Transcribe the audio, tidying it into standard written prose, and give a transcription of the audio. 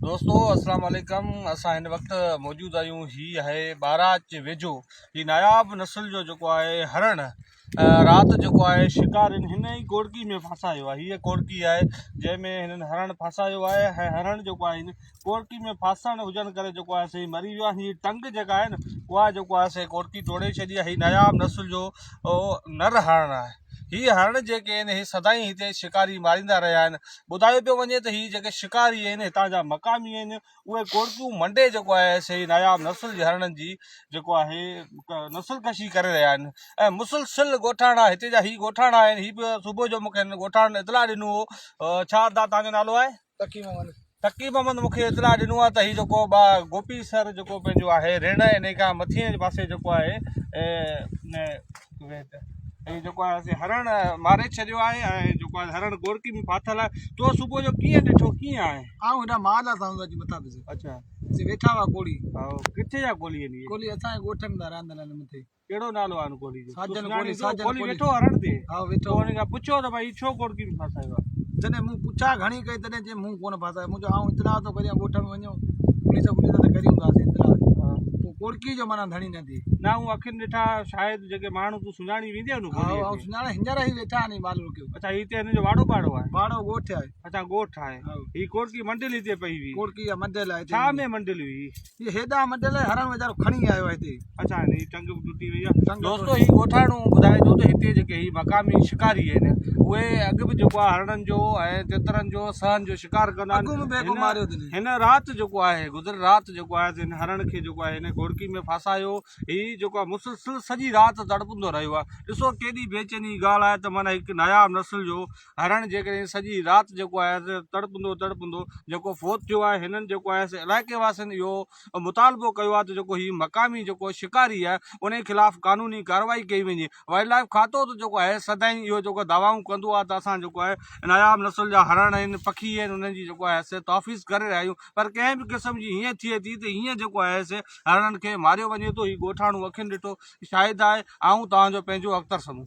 दोस्तों अस्सलाम वालेकुम। असां हिन वक़्तु मौजूदु आहियूं। हीअ आहे बारात जे वेझो ही नायाब नस्ल जो जेको आहे हरण राति जेको आहे शिकार हिन ई कोड़की में फासायो आहे। हीअ कोड़की आहे जंहिंमें हिननि हरण फासायो आहे ऐं हरण जेको आहे हिन कोड़की में फासण हुजण करे जेको आहे से मरी वियो आहे। हीअ टंग जेका आहे न उहा जेको आहे से कोड़की तोड़े छॾी आहे। हीअ नायाब नस्ल जो नर हरण आहे। हीअ हरण जेके आहिनि ही सदाईं हिते शिकारी मारींदा रहिया आहिनि। ॿुधायो पियो वञे त हीअ जेके शिकारी आहिनि हितां जा मक़ामी आहिनि उहे कोड़कियूं मंडे जेको आहे से नायाब नस्ल जे हरणनि जी जेको आहे नस्ल कशी करे रहिया आहिनि ऐं मुसलसिल ॻोठाणा हिते जा ही ॻोठाणा आहिनि। हीअ बि सुबुह जो मूंखे हिन ॻोठाणनि इतला ॾिनो हो। छा दा तव्हांजो नालो आहे? तकी मोहम्मद मूंखे इतला ॾिनो आहे त हीअ जेको गोपी सर जेको पंहिंजो आहे रिण इन खां मथे पासे जेको आहे जेको आहे हरण मारे छॾियो आहे ऐं जेको आहे हरण गोड़की में फाथल आहे। तो सुबुह जो कीअं ॾिठो, कीअं आहे? हेॾा माल आहे मथां अच्छा वेठा हुआ कोड़ी। किथे जा कोली आहिनि? कोली असांजे ॻोठ में रहंदा आहिनि मथे। कहिड़ो नालो आहे कोली जो? साजन कोली। साजन कोली वेठो हरण ते? हा वेठो। हुन खां पुछो त भई छो कोड़की में फासायो आहे? जॾहिं मूं पुछा घणी कई तॾहिं जे मूं कोन फासायो। मुंहिंजो आऊं इतला थो करियां ॻोठ में वञो पुलिस त करी हूंदासीं इतला कोड़की जो माना धणी न थी ना। हूं अखियुनि ॾिठा शायदि जेके माण्हू तूं सुञाणी वेंदी आहे न सुञाणा हींअर ई वेठा आहिनि माल रुकियो। अच्छा हिते हिन जो वाड़ो पाड़ो आहे? वाड़ो ॻोठ आहे। अच्छा ॻोठ आहे। ही कोड़की मंडिल हिते पई हुई? कोड़की जा मंडिल आहे। छा में मंडिल हुई? ये हेॾा मंडिल हरण वीचारो खणी आयो आहे हिते। अच्छा ही टंग टुटी वई आहे। दोस्तो ही ॻोठाणो ॿुधाए थो त हिते जेके ही मक़ामी शिकारी आहिनि उहे अॻु बि जेको आहे हरणनि जो ऐं तितरनि जो सहन जो शिकार कंदा आहिनि। हिन राति जेको आहे गुज़र राति जेको आहे हिन हरण खे जेको आहे हिन कोड़की में फासायो। ही जेको आहे मुसलसिल सॼी राति तड़पंदो रहियो आहे। ॾिसो केॾी बेचैनी ॻाल्हि आहे त माना हिकु नायाब नस्ल जो हरण जेकॾहिं सॼी राति जेको आहे तड़पंदो जेको फोत थियो आहे। हिननि जेको आहे इलाइक़े वासियुनि इहो मुतालबो कयो आहे त जेको ही मक़ामी जेको शिकारी आहे उन ख़िलाफ़ कानूनी कार्रवाई कई वञे। वाइल्ड लाइफ खातो त जेको आहे सदाईं इहो जेको दावाऊं कंदो आहे त असां जेको आहे नायाब नस्ल जा हरण आहिनि पखी आहिनि उन्हनि जी जेको आहे तहफ़ीज़ करे रहिया आहियूं। पर कंहिं बि क़िस्म जी हीअं थिए थी त हीअं जेको आहे हरणनि खे मारियो वञे थो। ही ॻोठाणो अखियुनि ॾिठो शायदि आहे। आऊं तव्हांजो पंहिंजो अख़्तर समूह।